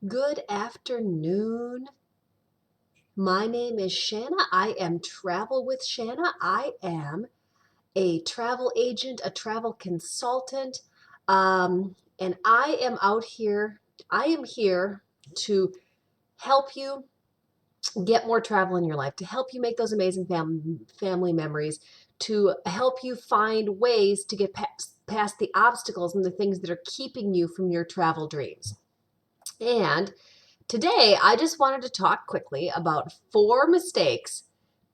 Good afternoon. My name is Shanna. I am Travel with Shanna. I am a travel agent, a travel consultant, and I am out here. I am here to help you get more travel in your life, to help you make those amazing family memories, to help you find ways to get past the obstacles and the things that are keeping you from your travel dreams. And today, I just wanted to talk quickly about 4 mistakes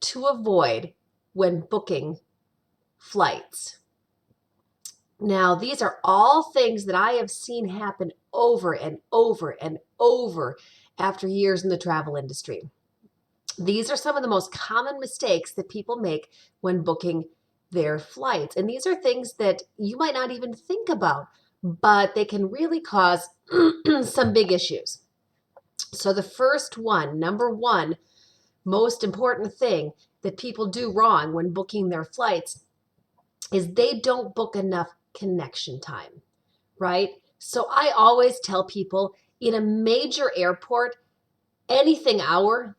to avoid when booking flights. Now, these are all things that I have seen happen over and over and over after years in the travel industry. These are some of the most common mistakes that people make when booking their flights. And these are things that you might not even think about, but they can really cause some big issues. So the first one, number one, most important thing that people do wrong when booking their flights is they don't book enough connection time, right? So I always tell people in a major airport, anything less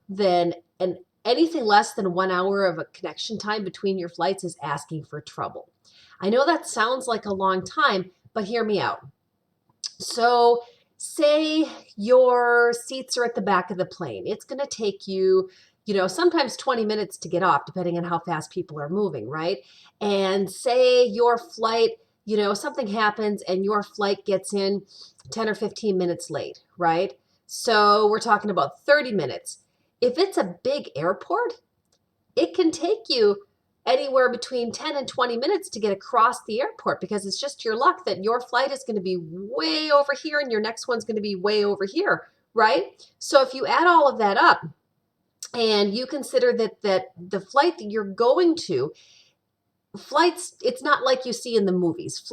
than 1 hour of a connection time between your flights is asking for trouble. I know that sounds like a long time, but hear me out. So say your seats are at the back of the plane. It's going to take you, sometimes 20 minutes to get off, depending on how fast people are moving, right? And say your flight, something happens and your flight gets in 10 or 15 minutes late, right? So we're talking about 30 minutes. If it's a big airport, it can take you anywhere between 10 and 20 minutes to get across the airport because it's just your luck that your flight is going to be way over here and your next one's going to be way over here, right? So if you add all of that up and you consider that the flight that you're going to, flights, it's not like you see in the movies.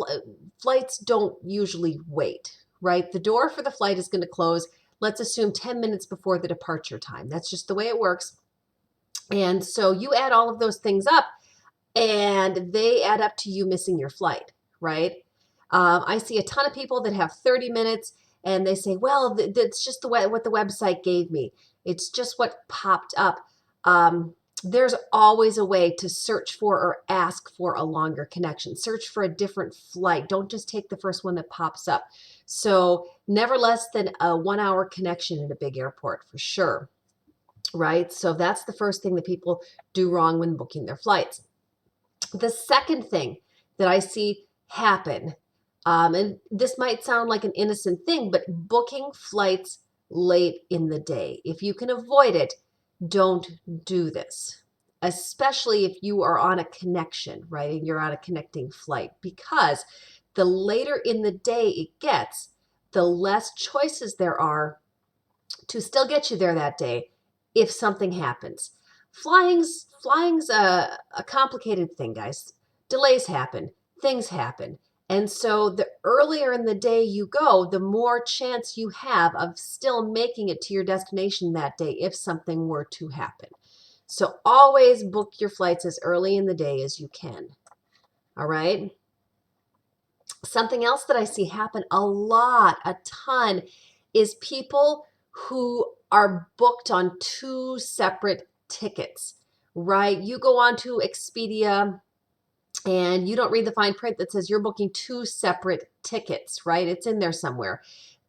Flights don't usually wait, right? The door for the flight is going to close, let's assume 10 minutes before the departure time. That's just the way it works. And so you add all of those things up and they add up to you missing your flight, right? I see a ton of people that have 30 minutes and they say, well, that's just what the website gave me. It's just what popped up. There's always a way to search for or ask for a longer connection. Search for a different flight. Don't just take the first one that pops up. So never less than a 1 hour connection at a big airport for sure, right? So that's the first thing that people do wrong when booking their flights. The second thing that I see happen, and this might sound like an innocent thing, but booking flights late in the day. If you can avoid it, don't do this, especially if you are on a connection, right? And you're on a connecting flight, because the later in the day it gets, the less choices there are to still get you there that day if something happens. Flying's a complicated thing, guys. Delays happen, things happen. And so the earlier in the day you go, the more chance you have of still making it to your destination that day if something were to happen. So always book your flights as early in the day as you can. All right? Something else that I see happen a lot, a ton, is people who are booked on 2 separate tickets, right? You go on to Expedia and you don't read the fine print that says you're booking 2 separate tickets, right? It's in there somewhere.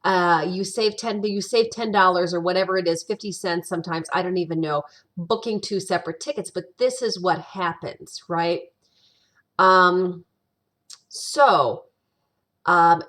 You save $10 or whatever it is, 50 cents sometimes, I don't even know, booking 2 separate tickets, but this is what happens, right? So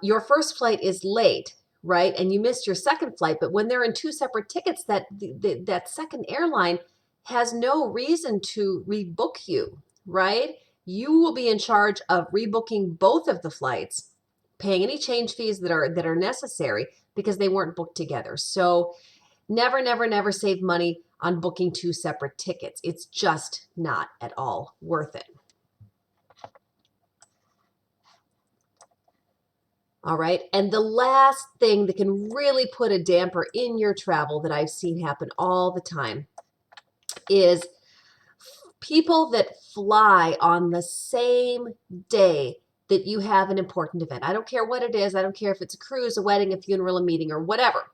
your first flight is late, right? And you missed your second flight, but when they're in 2 separate tickets, that second airline has no reason to rebook you, right? You will be in charge of rebooking both of the flights, paying any change fees that are necessary because they weren't booked together. So never, never, never save money on booking 2 separate tickets. It's just not at all worth it. All right. And the last thing that can really put a damper in your travel that I've seen happen all the time is people that fly on the same day that you have an important event. I don't care what it is. I don't care if it's a cruise, a wedding, a funeral, a meeting, or whatever.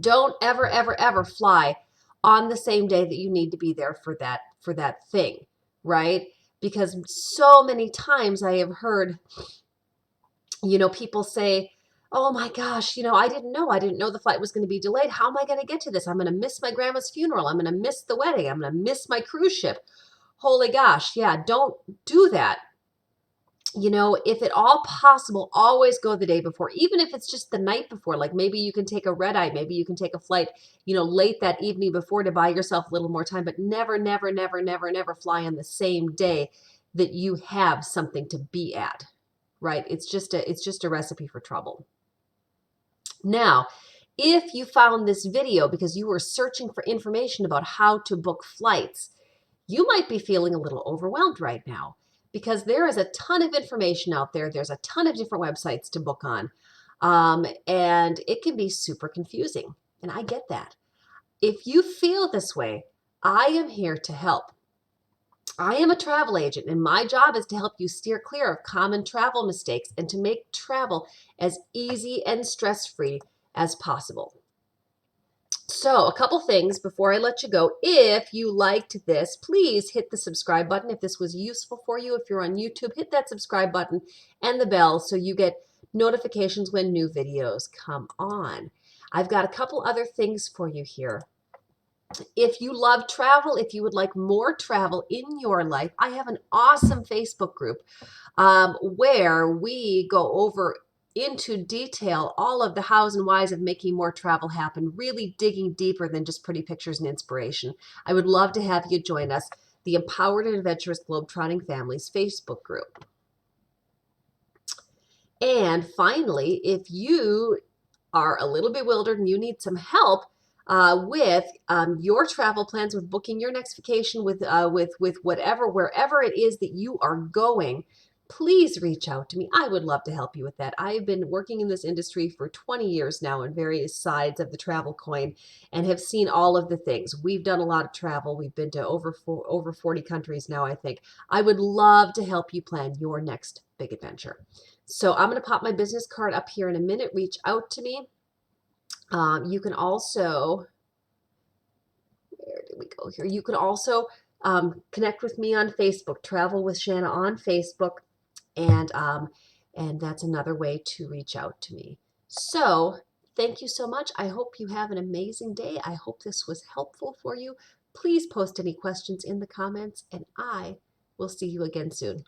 Don't ever, ever, ever fly on the same day that you need to be there for that thing, right? Because so many times I have heard, people say, oh my gosh, I didn't know. I didn't know the flight was going to be delayed. How am I going to get to this? I'm going to miss my grandma's funeral. I'm going to miss the wedding. I'm going to miss my cruise ship. Holy gosh. Yeah, don't do that. If at all possible, always go the day before, even if it's just the night before. Like maybe you can take a red eye, maybe you can take a flight, late that evening before to buy yourself a little more time, but never, never, never, never, never fly on the same day that you have something to be at, right? It's just a recipe for trouble. Now, if you found this video because you were searching for information about how to book flights, you might be feeling a little overwhelmed right now because there is a ton of information out there. There's a ton of different websites to book on, and it can be super confusing. And I get that. If you feel this way, I am here to help. I am a travel agent, and my job is to help you steer clear of common travel mistakes and to make travel as easy and stress-free as possible. So, a couple things before I let you go. If you liked this, please hit the subscribe button. If this was useful for you, if you're on YouTube, hit that subscribe button and the bell so you get notifications when new videos come on. I've got a couple other things for you here. If you love travel, if you would like more travel in your life, I have an awesome Facebook group where we go over into detail all of the hows and whys of making more travel happen, really digging deeper than just pretty pictures and inspiration. I would love to have you join us, the Empowered and Adventurous Globetrotting Families Facebook group. And finally, if you are a little bewildered and you need some help with your travel plans, with booking your next vacation, with wherever it is that you are going, please reach out to me. I would love to help you with that. I've been working in this industry for 20 years now on various sides of the travel coin and have seen all of the things. We've done a lot of travel. We've been to over 40 countries now, I think. I would love to help you plan your next big adventure. So I'm going to pop my business card up here in a minute. Reach out to me. You can also, where did we go here? You can also connect with me on Facebook, Travel with Shanna on Facebook, and that's another way to reach out to me. So thank you so much. I hope you have an amazing day. I hope this was helpful for you. Please post any questions in the comments, and I will see you again soon.